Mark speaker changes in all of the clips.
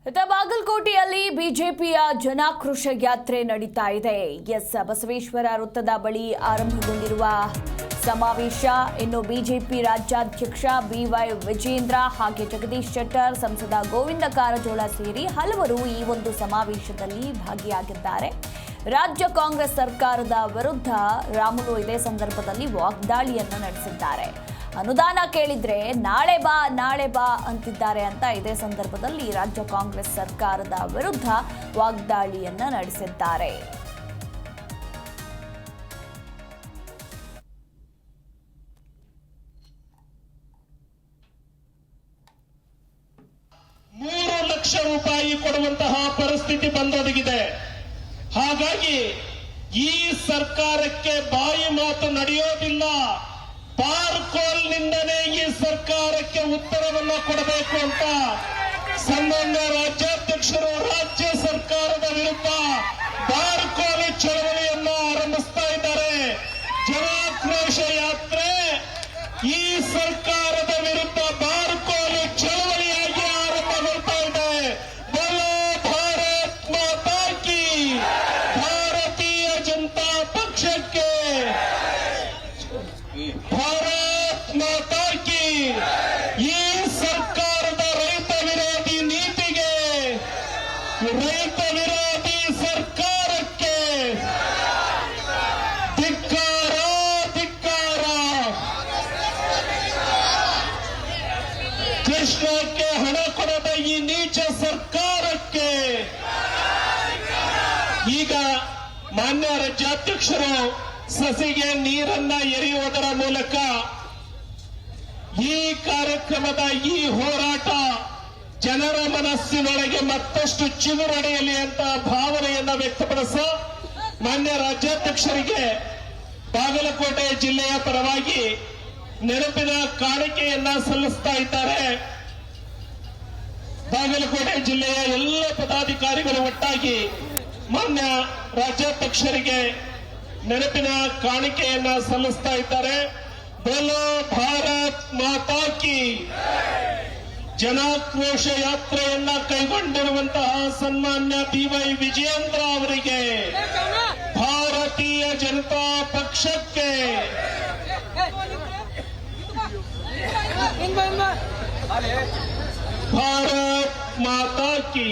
Speaker 1: ಬಾಗಲಕೋಟೆಯಲ್ಲಿ ಬಿಜೆಪಿಯ ಜನಾಕ್ರೋಶ ಯಾತ್ರೆ ನಡೀತಾ ಇದೆ. ಬಸವೇಶ್ವರ ವೃತ್ತದ ಬಳಿ ಆರಂಭಗೊಂಡಿರುವ ಸಮಾವೇಶ ಇನ್ನು ಬಿಜೆಪಿ ರಾಜ್ಯಾಧ್ಯಕ್ಷ ಬಿವೈ ವಿಜೇಂದ್ರ ಹಾಗೆ ಜಗದೀಶ್ ಶೆಟ್ಟರ್, ಸಂಸದ ಗೋವಿಂದ ಕಾರಜೋಳ ಸೇರಿ ಹಲವರು ಈ ಒಂದು ಸಮಾವೇಶದಲ್ಲಿ ಭಾಗಿಯಾಗಿದ್ದಾರೆ. ರಾಜ್ಯ ಕಾಂಗ್ರೆಸ್ ಸರ್ಕಾರದ ವಿರುದ್ಧ ರಾಮುಲು ಇದೇ ಸಂದರ್ಭದಲ್ಲಿ ವಾಗ್ದಾಳಿಯನ್ನು ನಡೆಸಿದ್ದಾರೆ. ಅನುದಾನ ಕೇಳಿದ್ರೆ ನಾಳೆ ಬಾ ಅಂತಿದ್ದಾರೆ ಅಂತ ಇದೇ ಸಂದರ್ಭದಲ್ಲಿ ರಾಜ್ಯ ಕಾಂಗ್ರೆಸ್ ಸರ್ಕಾರದ ವಿರುದ್ಧ ವಾಗ್ದಾಳಿಯನ್ನ ನಡೆಸಿದ್ದಾರೆ.
Speaker 2: ₹3 ಲಕ್ಷ ಕೊಡುವಂತಹ ಪರಿಸ್ಥಿತಿ ಬಂದೊದಗಿದೆ. ಹಾಗಾಗಿ ಈ ಸರ್ಕಾರಕ್ಕೆ ಬಾಯಿ ಮಾತು ನಡೆಯೋದಿಲ್ಲ. ಬಾರ್ಕೋಲ್ನಿಂದಲೇ ಈ ಸರ್ಕಾರಕ್ಕೆ ಉತ್ತರವನ್ನು ಕೊಡಬೇಕು ಅಂತ ಸನ್ಮಾನ್ಯ ರಾಜ್ಯಾಧ್ಯಕ್ಷರು ರಾಜ್ಯ ಸರ್ಕಾರದ ವಿರುದ್ಧ ಬಾರ್ಕೋಲ್ ಚಳವಳಿಯನ್ನ ಆರಂಭಿಸ್ತಾ ಇದ್ದಾರೆ. ಜನಾಕ್ರೋಶ ಯಾತ್ರೆ ಈ ಸರ್ಕಾರದ ವಿರುದ್ಧ ಬಾರ್ಕೋಲ್ ಚಳವಳಿಯಾಗಿ ಆರಂಭಗೊಳ್ತಾ ಇದೆ. ಬೋಲೋ ಭಾರತ್ ಮಾತಾ ಕಿ, ಭಾರತೀಯ ಜನತಾ ಪಕ್ಷಕ್ಕೆ ಭಾರತ್ ಮಾತಾ ಕಿ. ಈ ಸರ್ಕಾರದ ರೈತ ವಿರೋಧಿ ನೀತಿಗೆ, ರೈತ ವಿರೋಧಿ ಸರ್ಕಾರಕ್ಕೆ ಧಿಕ್ಕಾರ ಧಿಕ್ಕಾರ. ಕೃಷ್ಣಕ್ಕೆ ಹಣ ಕೊಡದ ಈ ನೀಚ ಸರ್ಕಾರಕ್ಕೆ ಈಗ ಮಾನ್ಯ ರಾಜ್ಯಾಧ್ಯಕ್ಷರು ಸಸಿಗೆ ನೀರನ್ನ ಎರೆಯುವುದರ ಮೂಲಕ ಈ ಕಾರ್ಯಕ್ರಮದ ಈ ಹೋರಾಟ ಜನರ ಮನಸ್ಸಿನೊಳಗೆ ಮತ್ತಷ್ಟು ಚಿಗುರೊಡೆಯಲಿ ಅಂತ ಭಾವನೆಯನ್ನ ವ್ಯಕ್ತಪಡಿಸ ಮಾನ್ಯ ರಾಜ್ಯಾಧ್ಯಕ್ಷರಿಗೆ ಬಾಗಲಕೋಟೆ ಜಿಲ್ಲೆಯ ಪರವಾಗಿ ನೆನಪಿನ ಕಾಣಿಕೆಯನ್ನ ಸಲ್ಲಿಸ್ತಾ ಇದ್ದಾರೆ. ಬಾಗಲಕೋಟೆ ಜಿಲ್ಲೆಯ ಎಲ್ಲ ಪದಾಧಿಕಾರಿಗಳು ಒಟ್ಟಾಗಿ ಮಾನ್ಯ ರಾಜ್ಯಾಧ್ಯಕ್ಷರಿಗೆ ನೆನಪಿನ ಕಾಣಿಕೆಯನ್ನ ಸಲ್ಲಿಸ್ತಾ ಇದ್ದಾರೆ. ಬೋಲೋ ಭಾರತ್ ಮಾತಾ ಕಿ. ಜನಾಕ್ರೋಶ ಯಾತ್ರೆಯನ್ನ ಕೈಗೊಂಡಿರುವಂತಹ ಸನ್ಮಾನ್ಯ ಬಿವೈ ವಿಜೇಂದ್ರ ಅವರಿಗೆ, ಭಾರತೀಯ ಜನತಾ ಪಕ್ಷಕ್ಕೆ ಭಾರತ್ ಮಾತಾ ಕಿ,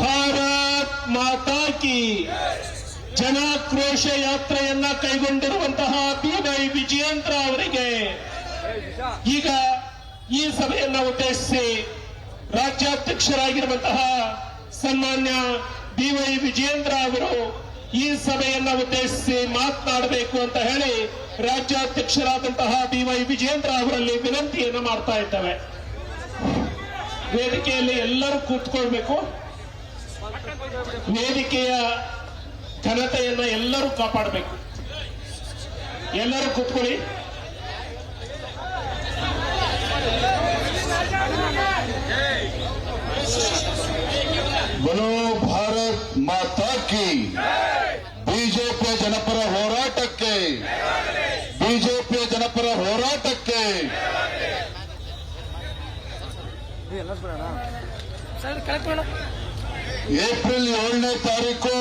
Speaker 2: ಭಾರತ್ ಮಾತಾ ಕಿ. ಜನಾಕ್ರೋಶ ಯಾತ್ರೆಯನ್ನ ಕೈಗೊಂಡಿರುವಂತಹ ಬಿವೈ ವಿಜೇಂದ್ರ ಅವರಿಗೆ ಈಗ ಈ ಸಭೆಯನ್ನ ಉದ್ದೇಶಿಸಿ ರಾಜ್ಯಾಧ್ಯಕ್ಷರಾಗಿರುವಂತಹ ಸನ್ಮಾನ್ಯ ಬಿವೈ ವಿಜೇಂದ್ರ ಅವರು ಈ ಸಭೆಯನ್ನ ಉದ್ದೇಶಿಸಿ ಮಾತನಾಡಬೇಕು ಅಂತ ಹೇಳಿ ರಾಜ್ಯಾಧ್ಯಕ್ಷರಾದಂತಹ ಬಿವೈ ವಿಜೇಂದ್ರ ಅವರಲ್ಲಿ ವಿನಂತಿಯನ್ನು ಮಾಡ್ತಾ ಇದ್ದೇವೆ. ವೇದಿಕೆಯಲ್ಲಿ ಎಲ್ಲರೂ ಕೂತ್ಕೊಳ್ಬೇಕು. ವೇದಿಕೆಯ ಘನತೆಯನ್ನ ಎಲ್ಲರೂ ಕಾಪಾಡಬೇಕು. ಎಲ್ಲರೂ ಕೂತ್ಕೊಳ್ಳಿ.
Speaker 3: बोलो भारत माता की. ಬಿಜೆಪಿಯ ಜನಪರ ಹೋರಾಟಕ್ಕೆ, ಬಿಜೆಪಿಯ ಜನಪರ ಹೋರಾಟಕ್ಕೆ. ಏಪ್ರಿಲ್ 7ನೇ ತಾರೀಕು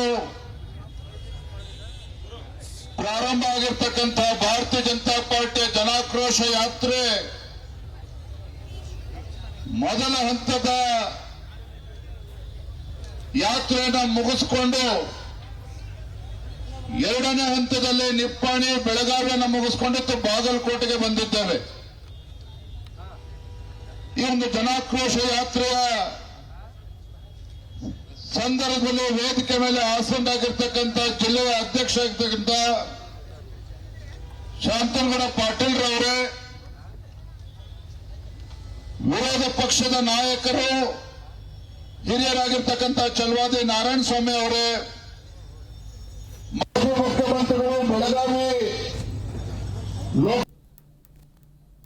Speaker 3: ಪ್ರಾರಂಭ ಆಗಿರ್ತಕ್ಕಂಥ ಭಾರತೀಯ ಜನತಾ ಪಾರ್ಟಿಯ ಜನಾಕ್ರೋಶ ಯಾತ್ರೆ ಮೊದಲ ಹಂತದ ಯಾತ್ರೆಯನ್ನು ಮುಗಿಸಿಕೊಂಡು ಎರಡನೇ ಹಂತದಲ್ಲಿ ನಿಪ್ಪಾಣಿ ಬೆಳಗಾವಿಯನ್ನು ಮುಗಿಸಿಕೊಂಡು ಬಾಗಲಕೋಟೆಗೆ ಬಂದಿದ್ದೇವೆ. ಈ ಒಂದು ಜನಾಕ್ರೋಶ ಯಾತ್ರೆಯ ಸಂದರ್ಭದಲ್ಲಿ ವೇದಿಕೆ ಮೇಲೆ ಆಸೀನರಾಗಿರ್ತಕ್ಕಂಥ ಜಿಲ್ಲೆಯ ಅಧ್ಯಕ್ಷ ಆಗಿರ್ತಕ್ಕಂಥ ಶಾಂತನಗೌಡ ಪಾಟೀಲ್ ರವರೇ, ವಿರೋಧ ಪಕ್ಷದ ನಾಯಕರು ಹಿರಿಯರಾಗಿರ್ತಕ್ಕಂಥ ಚಲವಾದಿ ನಾರಾಯಣ ಸ್ವಾಮಿ ಅವರೇ, ಮಾಜಿ ಮುಖ್ಯಮಂತ್ರಿಗಳು ಬೆಳಗಾವಿ